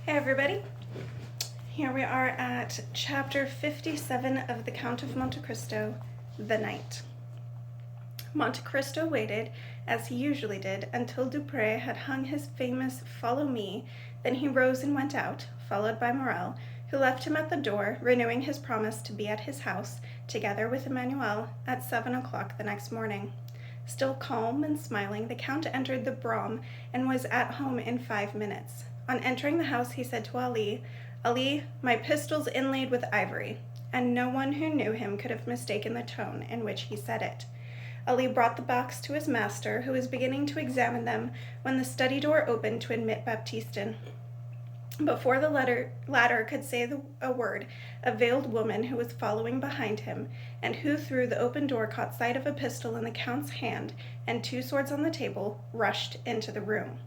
Hey everybody, here we are at chapter 57 of the Count of Monte Cristo, The Night. Monte Cristo waited, as he usually did, until Dupré had hung his famous "Follow me," then he rose and went out, followed by Morel, who left him at the door, renewing his promise to be at his house, together with Emmanuel, at 7 o'clock the next morning. Still calm and smiling, the Count entered the brougham and was at home in 5 minutes. On entering the house, he said to Ali, "Ali, my pistol's inlaid with ivory," and no one who knew him could have mistaken the tone in which he said it. Ali brought the box to his master, who was beginning to examine them, when the study door opened to admit Baptistin. Before the latter could say a word, a veiled woman who was following behind him, and who through the open door caught sight of a pistol in the Count's hand and 2 swords on the table, rushed into the room.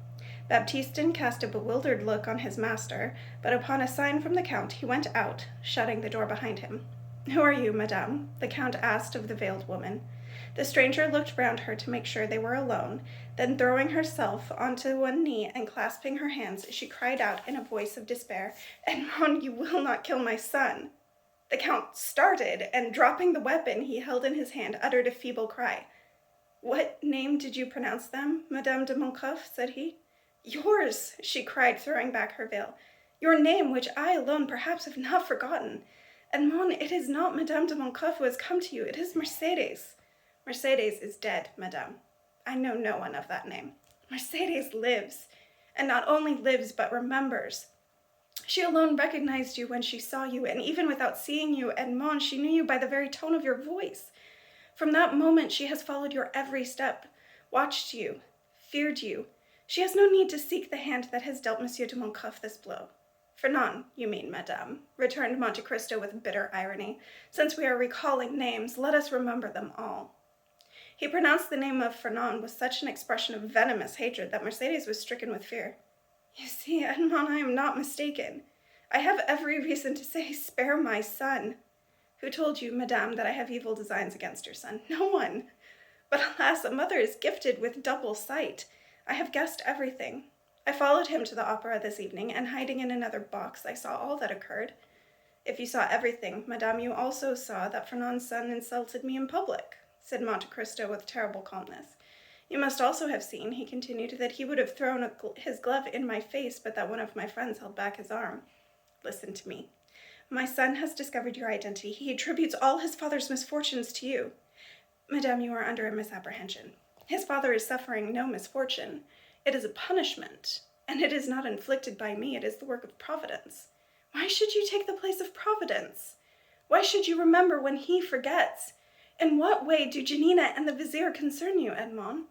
Baptistin cast a bewildered look on his master, but upon a sign from the Count he went out, shutting the door behind him. "Who are you, madame?" the Count asked of the veiled woman. The stranger looked round her to make sure they were alone, then throwing herself onto one knee and clasping her hands, she cried out in a voice of despair, "Edmond, you will not kill my son!" The Count started, and dropping the weapon he held in his hand, uttered a feeble cry. "What name did you pronounce them, Madame de Moncouf?" said he. "Yours," she cried, throwing back her veil. "Your name, which I alone perhaps have not forgotten. Edmond, it is not Madame de Moncouf who has come to you, it is Mercedes." "Mercedes is dead, madame. I know no one of that name." "Mercedes lives, and not only lives, but remembers. She alone recognized you when she saw you, and even without seeing you, Edmond, she knew you by the very tone of your voice. From that moment she has followed your every step, watched you, feared you. She has no need to seek the hand that has dealt Monsieur de Moncouf this blow." "Fernand, you mean, madame," returned Monte Cristo with bitter irony. "Since we are recalling names, let us remember them all." He pronounced the name of Fernand with such an expression of venomous hatred that Mercedes was stricken with fear. "You see, Edmond, I am not mistaken. I have every reason to say, spare my son." "Who told you, madame, that I have evil designs against your son?" "No one. But alas, a mother is gifted with double sight. I have guessed everything. I followed him to the opera this evening, and hiding in another box, I saw all that occurred. If you saw everything, madame, you also saw that Fernand's son insulted me in public," said Monte Cristo with terrible calmness. "You must also have seen," he continued, "that he would have thrown his glove in my face, but that one of my friends held back his arm. Listen to me. My son has discovered your identity. He attributes all his father's misfortunes to you. Madame, you are under a misapprehension. His father is suffering no misfortune. It is a punishment, and it is not inflicted by me. It is the work of Providence. Why should you take the place of Providence? Why should you remember when he forgets? In what way do Janina and the vizier concern you, Edmond?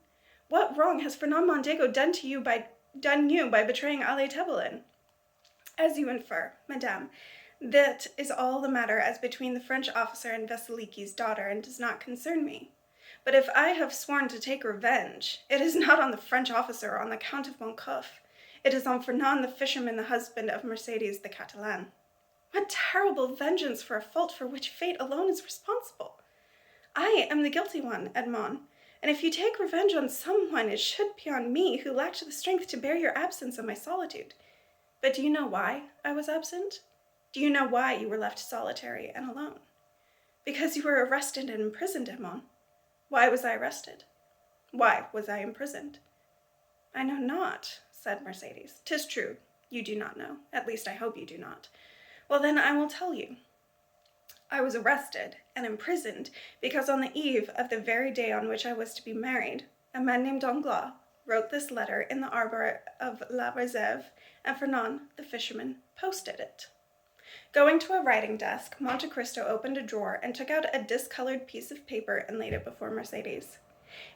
What wrong has Fernand Mondego done you by betraying Ale Tebelin? As you infer, madame, that is all the matter as between the French officer and Vasiliki's daughter, and does not concern me. But if I have sworn to take revenge, it is not on the French officer or on the Count of Moncouf. It is on Fernand the fisherman, the husband of Mercedes the Catalan. What terrible vengeance for a fault for which fate alone is responsible! I am the guilty one, Edmond, and if you take revenge on someone, it should be on me, who lacked the strength to bear your absence and my solitude. But do you know why I was absent? Do you know why you were left solitary and alone? Because you were arrested and imprisoned, Edmond. Why was I arrested? Why was I imprisoned?" "I know not," said Mercedes. "'Tis true, you do not know. At least I hope you do not. Well, then, I will tell you. I was arrested and imprisoned because on the eve of the very day on which I was to be married, a man named Danglars wrote this letter in the arbor of La Réserve, and Fernand, the fisherman, posted it." Going to a writing desk, Monte Cristo opened a drawer and took out a discolored piece of paper and laid it before Mercedes.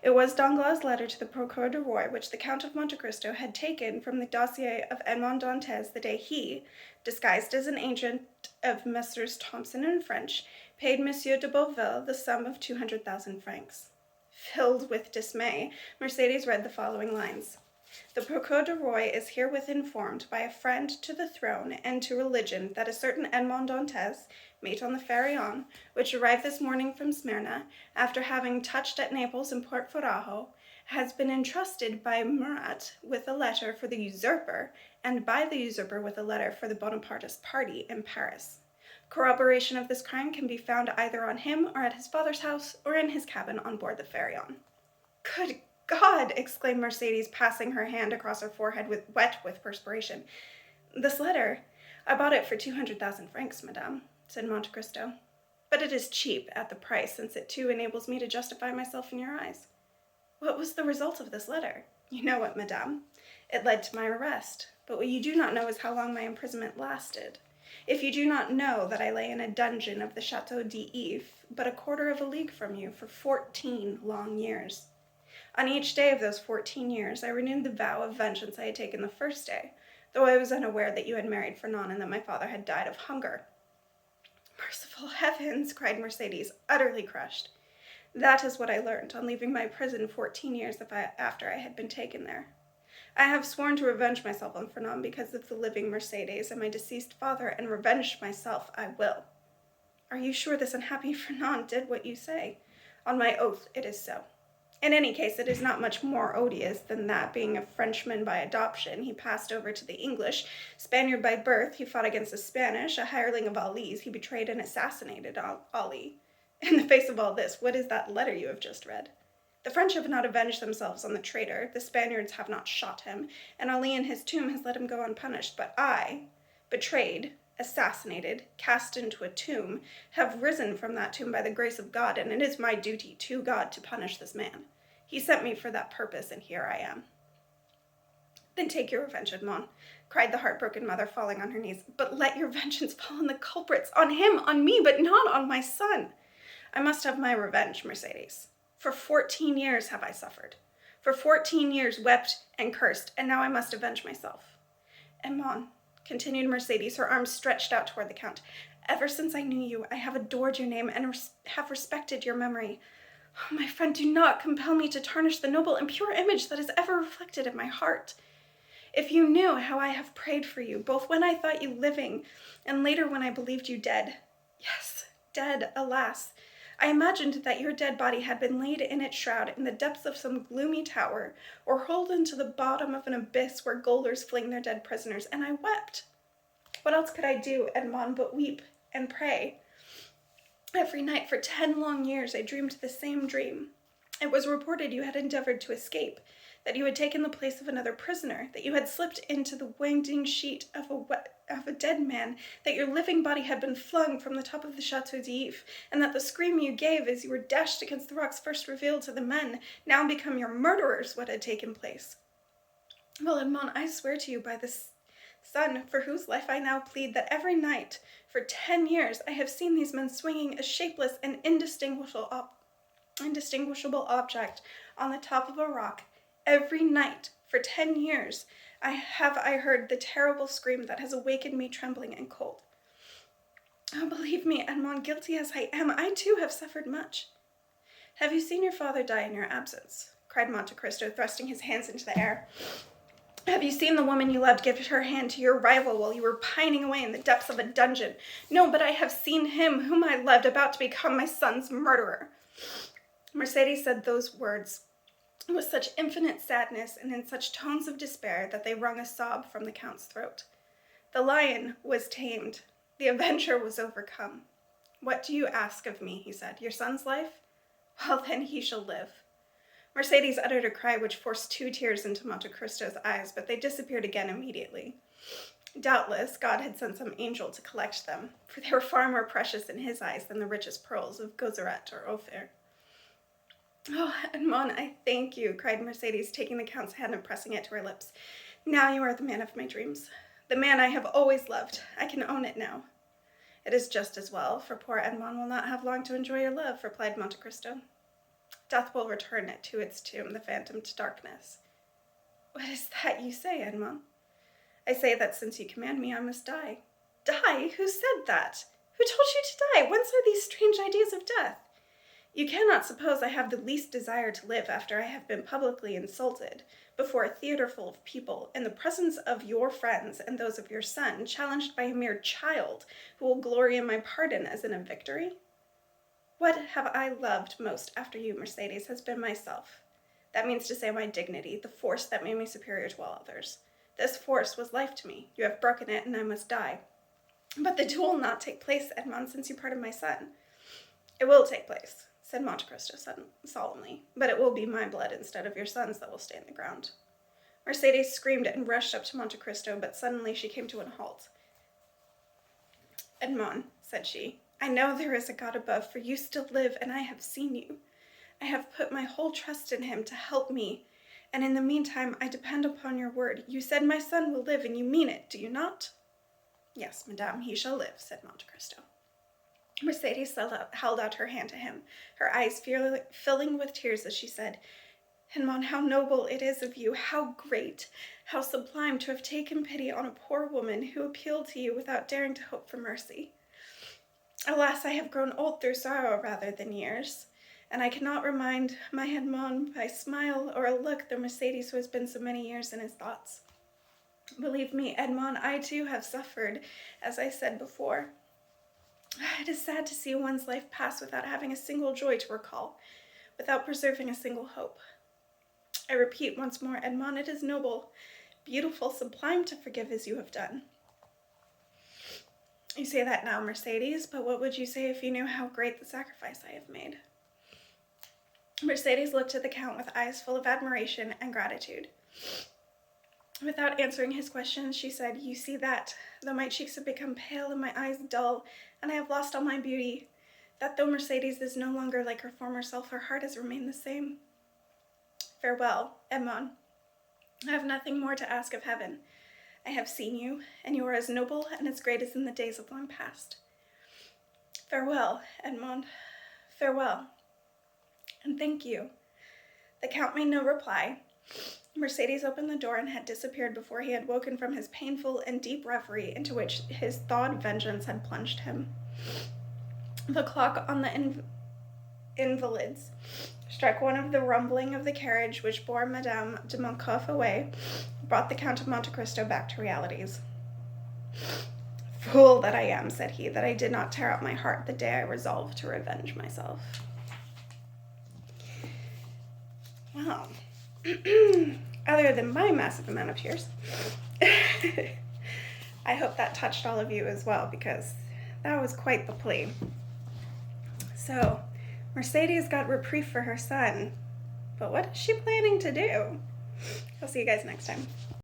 It was Danglars' letter to the Procureur du Roi, which the Count of Monte Cristo had taken from the dossier of Edmond Dantès the day he, disguised as an agent of Messrs. Thomson and French, paid Monsieur de Beauville the sum of 200,000 francs. Filled with dismay, Mercedes read the following lines. "The Procureur du Roi is herewith informed by a friend to the throne and to religion that a certain Edmond Dantès, mate on the Pharaon, which arrived this morning from Smyrna, after having touched at Naples and Port Farajo, has been entrusted by Murat with a letter for the usurper, and by the usurper with a letter for the Bonapartist party in Paris. Corroboration of this crime can be found either on him or at his father's house or in his cabin on board the Pharaon. Good God! Exclaimed Mercedes, passing her hand across her forehead wet with perspiration. This letter, I bought it for 200,000 francs, madame, said Monte Cristo. But it is cheap at the price, since it too enables me to justify myself in your eyes. What was the result of this letter? You know it, madame. It led to my arrest, but what you do not know is how long my imprisonment lasted. If you do not know that I lay in a dungeon of the Château d'If, but a quarter of a league from you, for 14 long years. On each day of those 14 years, I renewed the vow of vengeance I had taken the first day, though I was unaware that you had married Fernand and that my father had died of hunger. Merciful heavens, cried Mercedes, utterly crushed. That is what I learned on leaving my prison 14 years after I had been taken there. I have sworn to revenge myself on Fernand because of the living Mercedes and my deceased father, and revenge myself I will. Are you sure this unhappy Fernand did what you say? On my oath, it is so. In any case, it is not much more odious than that, being a Frenchman by adoption, he passed over to the English. Spaniard by birth, he fought against the Spanish, a hireling of Ali's, he betrayed and assassinated Ali. In the face of all this, what is that letter you have just read? The French have not avenged themselves on the traitor, the Spaniards have not shot him, and Ali in his tomb has let him go unpunished. But I, betrayed, assassinated, cast into a tomb, have risen from that tomb by the grace of God, and it is my duty to God to punish this man. He sent me for that purpose, and here I am. Then take your revenge, Edmond, cried the heartbroken mother, falling on her knees. But let your vengeance fall on the culprits, on him, on me, but not on my son. I must have my revenge, Mercedes. For 14 years have I suffered. For 14 years wept and cursed, and now I must avenge myself. Edmond, continued Mercedes, her arms stretched out toward the Count, ever since I knew you, I have adored your name and have respected your memory. Oh, my friend, do not compel me to tarnish the noble and pure image that is ever reflected in my heart. If you knew how I have prayed for you, both when I thought you living and later when I believed you dead. Yes, dead, alas. I imagined that your dead body had been laid in its shroud in the depths of some gloomy tower, or hurled into the bottom of an abyss where gaolers fling their dead prisoners, and I wept. What else could I do, Edmond, but weep and pray? Every night for 10 long years I dreamed the same dream. It was reported you had endeavored to escape, that you had taken the place of another prisoner, that you had slipped into the winding sheet of a dead man, that your living body had been flung from the top of the Château d'If, and that the scream you gave as you were dashed against the rocks first revealed to the men, now become your murderers, what had taken place. Well, Edmond, I swear to you by the Son, for whose life I now plead, that every night for 10 years I have seen these men swinging a shapeless and indistinguishable object on the top of a rock. Every night for 10 years I heard the terrible scream that has awakened me trembling and cold. Oh, believe me, Edmond, guilty as I am, I too have suffered much. Have you seen your father die in your absence? Cried Monte Cristo, thrusting his hands into the air. Have you seen the woman you loved give her hand to your rival while you were pining away in the depths of a dungeon? No, but I have seen him whom I loved about to become my son's murderer. Mercedes said those words with such infinite sadness and in such tones of despair that they wrung a sob from the Count's throat. The lion was tamed. The avenger was overcome. What do you ask of me, he said. Your son's life? Well, then he shall live. Mercedes uttered a cry which forced 2 tears into Monte Cristo's eyes, but they disappeared again immediately. Doubtless, God had sent some angel to collect them, for they were far more precious in his eyes than the richest pearls of Gozeret or Ophir. Oh, Edmond, I thank you, cried Mercedes, taking the Count's hand and pressing it to her lips. Now you are the man of my dreams. The man I have always loved. I can own it now. It is just as well, for poor Edmond will not have long to enjoy your love, replied Monte Cristo. Death will return it to its tomb, the phantom to darkness. What is that you say, Edmond? I say that since you command me, I must die. Die? Who said that? Who told you to die? Whence are these strange ideas of death? You cannot suppose I have the least desire to live after I have been publicly insulted, before a theater full of people, in the presence of your friends and those of your son, challenged by a mere child, who will glory in my pardon as in a victory? What have I loved most after you, Mercedes, has been myself. That means to say my dignity, the force that made me superior to all others. This force was life to me. You have broken it, and I must die. But the duel will not take place, Edmond, since you parted my son. It will take place, said Monte Cristo solemnly, but it will be my blood instead of your son's that will stain the ground. Mercedes screamed and rushed up to Monte Cristo, but suddenly she came to a halt. Edmond, said she, I know there is a God above, for you still live, and I have seen you. I have put my whole trust in him to help me, and in the meantime I depend upon your word. You said my son will live, and you mean it, do you not? Yes, madame, he shall live, said Monte Cristo. Mercedes held out her hand to him, her eyes filling with tears as she said, Edmond, how noble it is of you, how great, how sublime to have taken pity on a poor woman who appealed to you without daring to hope for mercy. Alas, I have grown old through sorrow rather than years, and I cannot remind my Edmond by a smile or a look the Mercedes who has been so many years in his thoughts. Believe me, Edmond, I too have suffered, as I said before. It is sad to see one's life pass without having a single joy to recall, without preserving a single hope. I repeat once more, Edmond, it is noble, beautiful, sublime to forgive as you have done. You say that now, Mercedes, but what would you say if you knew how great the sacrifice I have made? Mercedes looked at the Count with eyes full of admiration and gratitude. Without answering his questions, she said, You see that, though my cheeks have become pale and my eyes dull, and I have lost all my beauty, that though Mercedes is no longer like her former self, her heart has remained the same. Farewell, Edmond. I have nothing more to ask of heaven. I have seen you, and you are as noble and as great as in the days of long past. Farewell, Edmond. Farewell. And thank you. The Count made no reply. Mercedes opened the door and had disappeared before he had woken from his painful and deep reverie into which his thawed vengeance had plunged him. The clock on the Invalides struck one of the rumbling of the carriage which bore Madame de Moncouf away, brought the Count of Monte Cristo back to realities. Fool that I am, said he, that I did not tear out my heart the day I resolved to revenge myself. Well, other than my massive amount of tears, I hope that touched all of you as well, because that was quite the plea. So, Mercedes got reprieve for her son, but what is she planning to do? I'll see you guys next time.